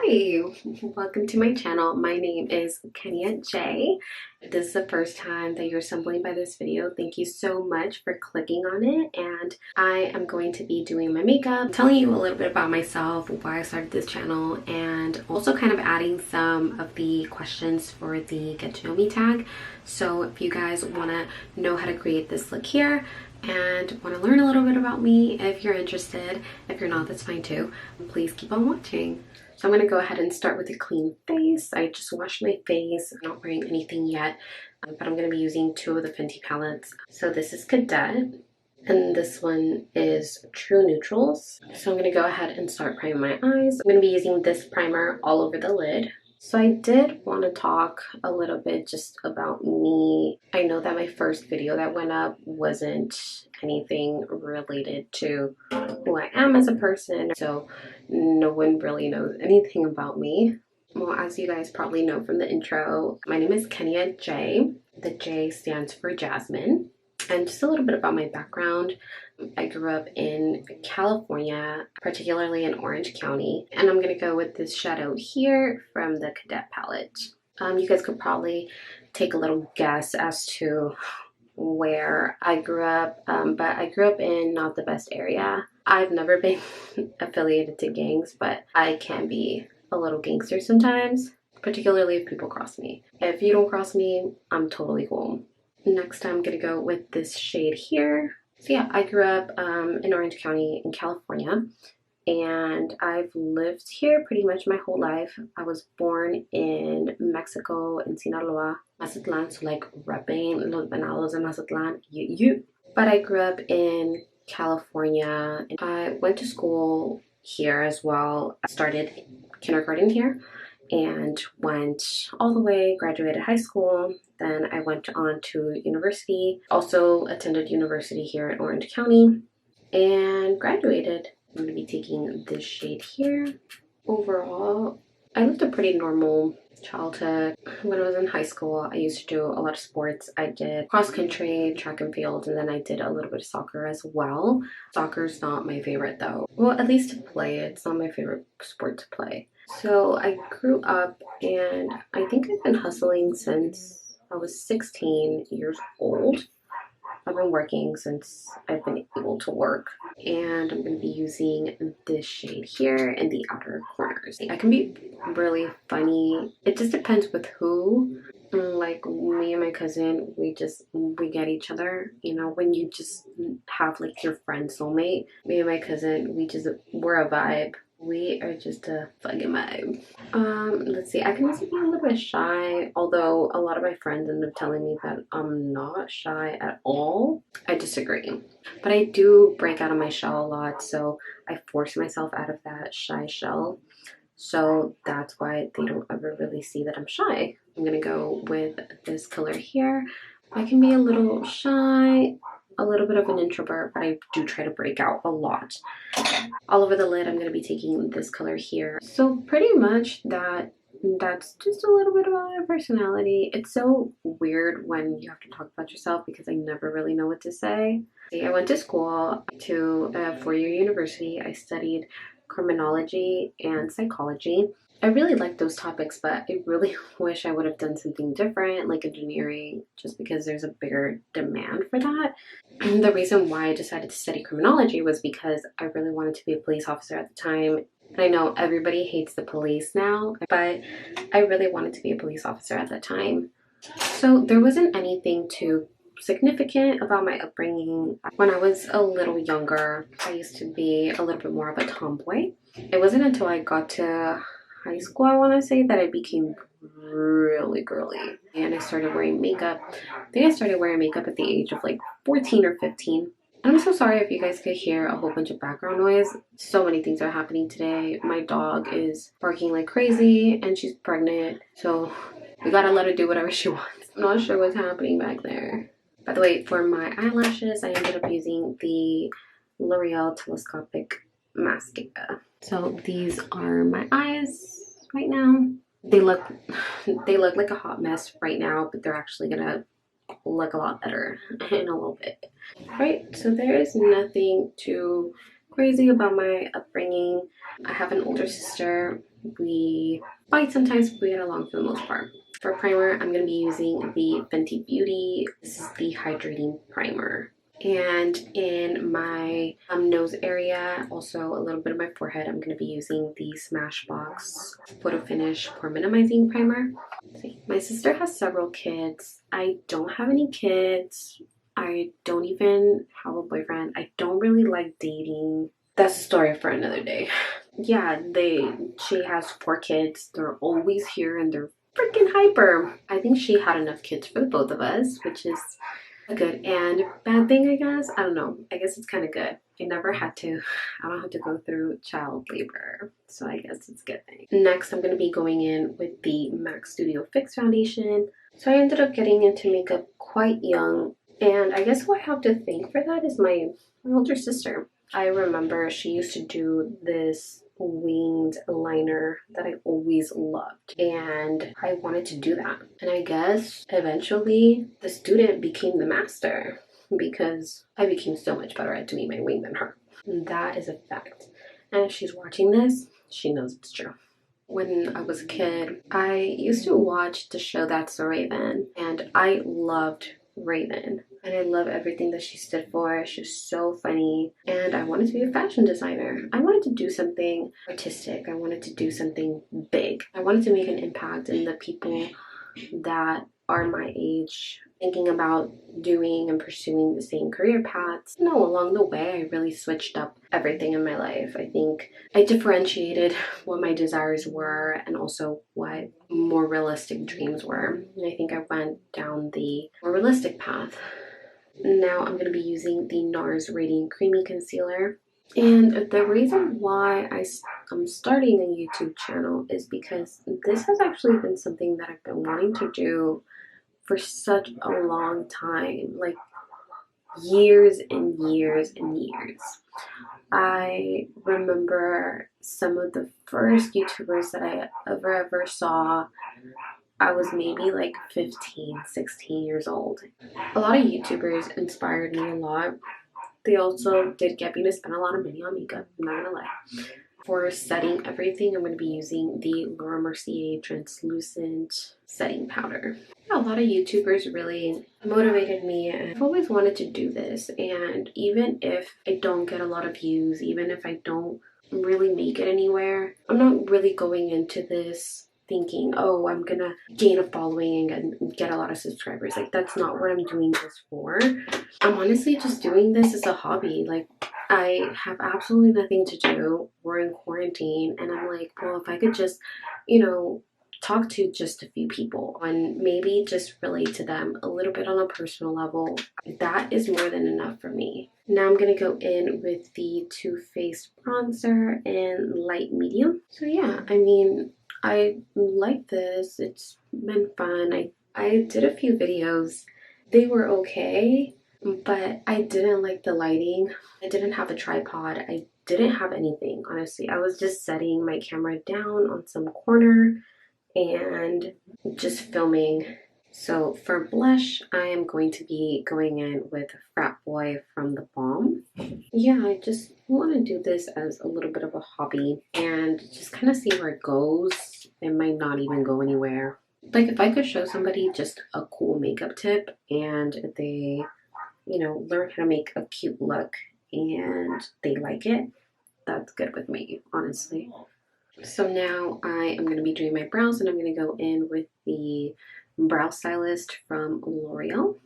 Hi, welcome to my channel. My name is Kenia J. If this is the first time that you're stumbling by this video, thank you so much for clicking on it. And I am going to be doing my makeup, telling you a little bit about myself, why I started this channel, and also kind of adding some of the questions for the Get to Know Me tag. So if you guys want to know how to create this look here, and want to learn a little bit about me, if you're interested, if you're not, that's fine too, please keep on watching. So I'm going to go ahead and start with a clean face. I just washed my face. I'm not wearing anything yet, but I'm going to be using two of the Fenty palettes. So this is Cadet, and this one is True Neutrals. So I'm going to go ahead and start priming my eyes. I'm going to be using this primer all over the lid. So I did want to talk a little bit just about me. I know that my first video that went up wasn't anything related to who I am as a person, so no one really knows anything about me. Well, as you guys probably know from the intro, my name is Kenia J. The J stands for Jasmine. And just a little bit about my background. I grew up in California, particularly in Orange County, and I'm gonna go with this shadow here from the Cadet palette. You guys could probably take a little guess as to where I grew up, but I grew up in not the best area. I've never been affiliated to gangs, but I can be a little gangster sometimes, particularly if people cross me. If you don't cross me, I'm totally cool. Next, I'm gonna go with this shade here. So yeah, I grew up in Orange County in California, and I've lived here pretty much my whole life. I was born in Mexico, in Sinaloa, Mazatlan, so like repping Los Venados de Mazatlan, But I grew up in California, and I went to school here as well. I started kindergarten here and went all the way, graduated high school. Then I went on to university, also attended university here in Orange County, and graduated. I'm going to be taking this shade here. Overall, I lived a pretty normal childhood. When I was in high school, I used to do a lot of sports. I did cross country, track and field, and then I did a little bit of soccer as well. Soccer's not my favorite though. Well, at least to play, it's not my favorite sport to play. So I grew up, and I think I've been hustling since I was 16 years old. I've been working since I've been able to work, and I'm going to be using this shade here in the outer corners. I can be really funny. It just depends with who. Like me and my cousin, we get each other. You know, when you just have like your friend soulmate. Me and my cousin, we're a vibe. We are just a fucking vibe. Let's see, I can also be a little bit shy, although a lot of my friends end up telling me that I'm not shy at all. I disagree. But I do break out of my shell a lot, so I force myself out of that shy shell. So that's why they don't ever really see that I'm shy. I'm gonna go with this color here. I can be a little shy, a little bit of an introvert, but I do try to break out a lot. All over the lid, I'm going to be taking this color here. So pretty much that's just a little bit about my personality. It's so weird when you have to talk about yourself because I never really know what to say. I went to school to a four-year university. I studied criminology and psychology. I really like those topics, but I really wish I would have done something different, like engineering, just because there's a bigger demand for that. And the reason why I decided to study criminology was because I really wanted to be a police officer at the time. And I know everybody hates the police now, but I really wanted to be a police officer at that time. So there wasn't anything too significant about my upbringing. When I was a little younger, I used to be a little bit more of a tomboy. It wasn't until I got to high school, I want to say, that I became really girly and I started wearing makeup. I think I started wearing makeup at the age of like 14 or 15. And I'm so sorry if you guys could hear a whole bunch of background noise. So many things are happening today. My dog is barking like crazy and she's pregnant, so we gotta let her do whatever she wants. I'm not sure what's happening back there. By the way, for my eyelashes, I ended up using the L'Oreal Telescopic mascara. So these are my eyes right now. They look like a hot mess right now, but they're actually gonna look a lot better in a little bit. Right, so there is nothing too crazy about my upbringing. I have an older sister We fight sometimes, but we get along for the most part. For primer, I'm going to be using the Fenty Beauty. This is the Hydrating Primer. And in my nose area, also a little bit of my forehead, I'm going to be using the Smashbox Photo Finish Pore Minimizing Primer. See, my sister has several kids. I don't have any kids. I don't even have a boyfriend. I don't really like dating. That's a story for another day. Yeah, she has 4 kids. They're always here and they're freaking hyper. I think she had enough kids for the both of us, which is a good and bad thing, I guess. I don't know. I guess it's kind of good. I never had to. I don't have to go through child labor, so I guess it's a good thing. Next, I'm going to be going in with the MAC Studio Fix Foundation. So I ended up getting into makeup quite young, and I guess who I have to thank for that is my older sister. I remember she used to do this winged liner that I always loved, and I wanted to do that. And I guess eventually the student became the master because I became so much better at doing my wing than her. That is a fact. And if she's watching this, she knows it's true. When I was a kid, I used to watch the show That's So Raven, and I loved Raven, and I love everything that she stood for. She was so funny, and I wanted to be a fashion designer. I wanted to do something artistic. I wanted to do something big. I wanted to make an impact in the people that are my age, thinking about doing and pursuing the same career paths. You know, along the way, I really switched up everything in my life. I think I differentiated what my desires were and also what more realistic dreams were. And I think I went down the more realistic path. Now I'm going to be using the NARS Radiant Creamy Concealer. And the reason why I'm starting a YouTube channel is because this has actually been something that I've been wanting to do for such a long time, like years and years and years. I remember some of the first YouTubers that I ever saw. I was maybe like 15, 16 years old. A lot of YouTubers inspired me a lot. They also did get me to spend a lot of money on makeup, I'm not gonna lie. For setting everything, I'm going to be using the Laura Mercier Translucent Setting Powder. A lot of YouTubers really motivated me, and I've always wanted to do this. And even if I don't get a lot of views, even if I don't really make it anywhere, I'm not really going into this thinking, oh, I'm gonna gain a following and get a lot of subscribers. Like, that's not what I'm doing this for. I'm honestly just doing this as a hobby. Like, I have absolutely nothing to do. We're in quarantine, and I'm like, well, if I could just, you know, talk to just a few people and maybe just relate to them a little bit on a personal level, that is more than enough for me. Now I'm going to go in with the Too Faced bronzer in light medium. So yeah, I mean, I like this. It's been fun. I did a few videos. They were okay, but I didn't like the lighting. I didn't have a tripod. I didn't have anything, honestly. I was just setting my camera down on some corner and just filming. So for blush, I am going to be going in with Frat Boy from the Balm. Yeah, I just want to do this as a little bit of a hobby and just kind of see where it goes. It might not even go anywhere. Like, if I could show somebody just a cool makeup tip and they, you know, learn how to make a cute look and they like it, that's good with me, honestly. So now I am going to be doing my brows, and I'm going to go in with the Brow Stylist from L'Oreal.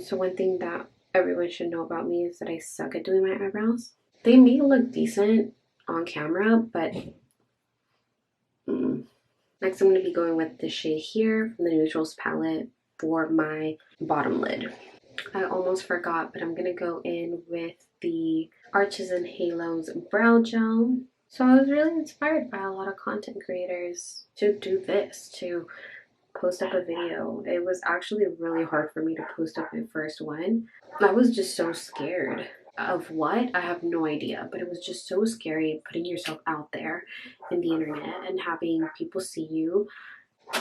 So one thing that everyone should know about me is that I suck at doing my eyebrows. They may look decent on camera, but Next I'm going to be going with the shade here from the Neutrals palette for my bottom lid. I almost forgot, but I'm going to go in with the Arches and Halos Brow Gel. So I was really inspired by a lot of content creators to do this, to post up a video. It was actually really hard for me to post up my first one. I was just so scared. Of what? I have no idea, but it was just so scary putting yourself out there in the internet and having people see you.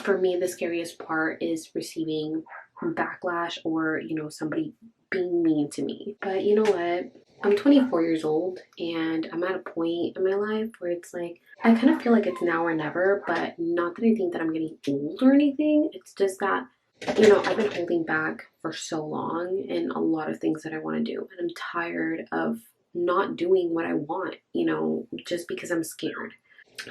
For me, the scariest part is receiving backlash or, you know, somebody being mean to me. But you know what? I'm 24 years old and I'm at a point in my life where it's like, I kind of feel like it's now or never, but not that I think that I'm getting old or anything. It's just that, you know, I've been holding back for so long in a lot of things that I want to do. And I'm tired of not doing what I want, you know, just because I'm scared.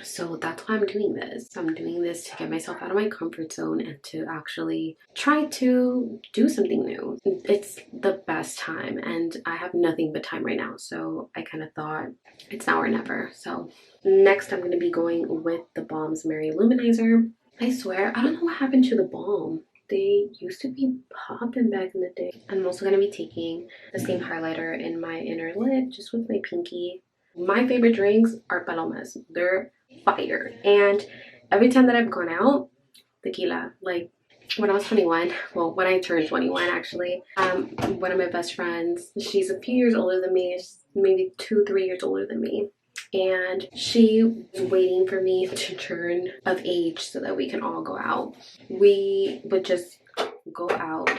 So that's why I'm doing this. I'm doing this to get myself out of my comfort zone and to actually try to do something new. It's the best time and I have nothing but time right now. So I kind of thought it's now or never. So next I'm going to be going with the Balm's Mary-Lou Manizer. I swear, I don't know what happened to the balm. They used to be popping back in the day. I'm also going to be taking the same highlighter in my inner lip, just with my pinky. My favorite drinks are palomas. They're fire. And every time that I've gone out, tequila. Like when I was 21, well, when I turned 21 actually, one of my best friends, she's a few years older than me, maybe 2-3 years older than me. And she was waiting for me to turn of age so that we can all go out. We would just go out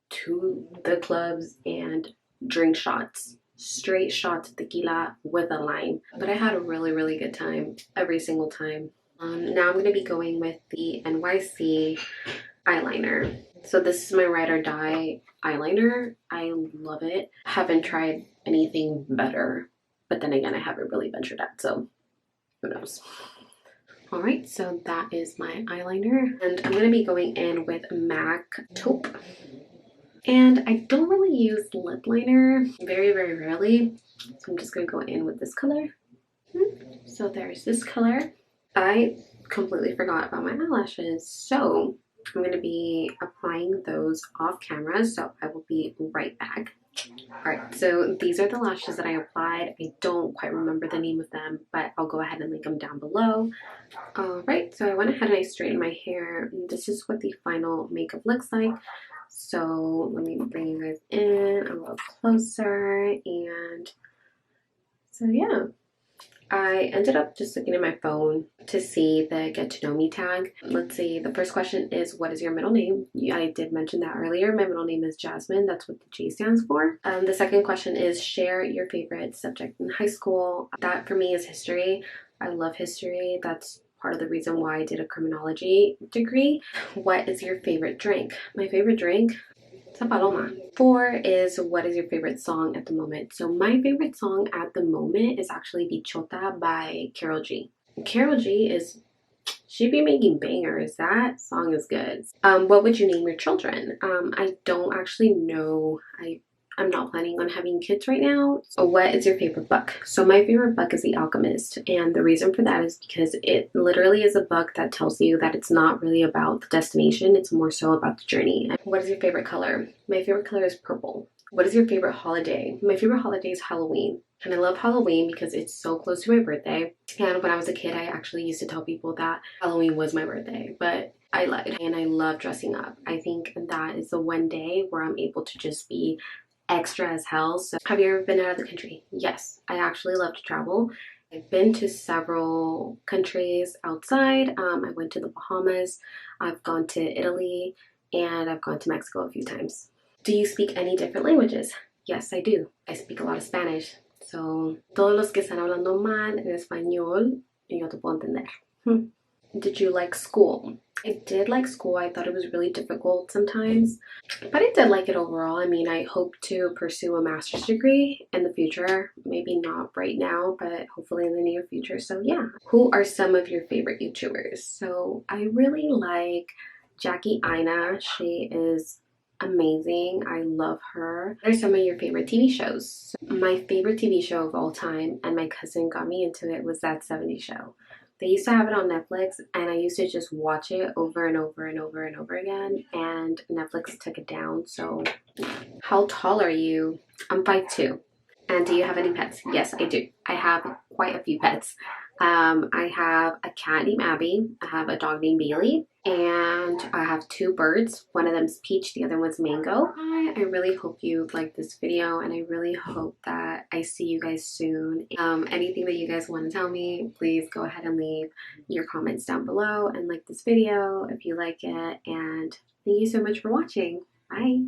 to the clubs and drink shots. Straight shots of tequila with a lime. But I had a really, really good time every single time. Now I'm going to be going with the NYC eyeliner. So this is my Ride or Die eyeliner. I love it. Haven't tried anything better. But then again, I haven't really ventured out, so who knows. Alright, so that is my eyeliner. And I'm going to be going in with MAC Taupe. And I don't really use lip liner, very, very rarely. So I'm just going to go in with this color. So there's this color. I completely forgot about my eyelashes. So I'm going to be applying those off camera. So I will be right back. Alright, so these are the lashes that I applied. I don't quite remember the name of them, but I'll go ahead and link them down below. Alright, so I went ahead and I straightened my hair. This is what the final makeup looks like. So let me bring you guys in a little closer. And so yeah, I ended up just looking at my phone to see the get to know me tag. Let's see, the first question is, what is your middle name? Yeah, I did mention that earlier. My middle name is Jasmine. That's what the J stands for. The second question is, share your favorite subject in high school. That for me is history. I love history. That's part of the reason why I did a criminology degree. What is your favorite drink? My favorite drink? Sa paloma. 4 is, what is your favorite song at the moment? So my favorite song at the moment is actually Bichota by Karol G. Karol G is, she be making bangers. That song is good. What would you name your children? I don't actually know. I'm not planning on having kids right now. So what is your favorite book? So my favorite book is The Alchemist. And the reason for that is because it literally is a book that tells you that it's not really about the destination. It's more so about the journey. What is your favorite color? My favorite color is purple. What is your favorite holiday? My favorite holiday is Halloween. And I love Halloween because it's so close to my birthday. And when I was a kid, I actually used to tell people that Halloween was my birthday. But I lied. And I love dressing up. I think that is the one day where I'm able to just be extra as hell. So have you ever been out of the country? Yes, I actually love to travel. I've been to several countries outside. I went to the Bahamas, I've gone to Italy, and I've gone to Mexico a few times. Do you speak any different languages? Yes, I do. I speak a lot of Spanish. So, todos los que están hablando mal en español, yo te puedo entender. Did you like school? I did like school. I thought it was really difficult sometimes, but I did like it overall. I mean, I hope to pursue a master's degree in the future. Maybe not right now, but hopefully in the near future. So yeah. Who are some of your favorite YouTubers? So I really like Jackie Aina. She is amazing. I love her. What are some of your favorite TV shows? So my favorite TV show of all time, and my cousin got me into it, was That 70s Show. They used to have it on Netflix, and I used to just watch it over and over and over and over again, and Netflix took it down. So how tall are you? I'm 5'2". And do you have any pets? Yes, I do. I have quite a few pets. I have a cat named Abby, I have a dog named Bailey, and I have 2 birds. One of them's Peach, the other one's Mango. I really hope you liked this video, and I really hope that I see you guys soon. Anything that you guys want to tell me, please go ahead and leave your comments down below and like this video if you like it, and thank you so much for watching. Bye!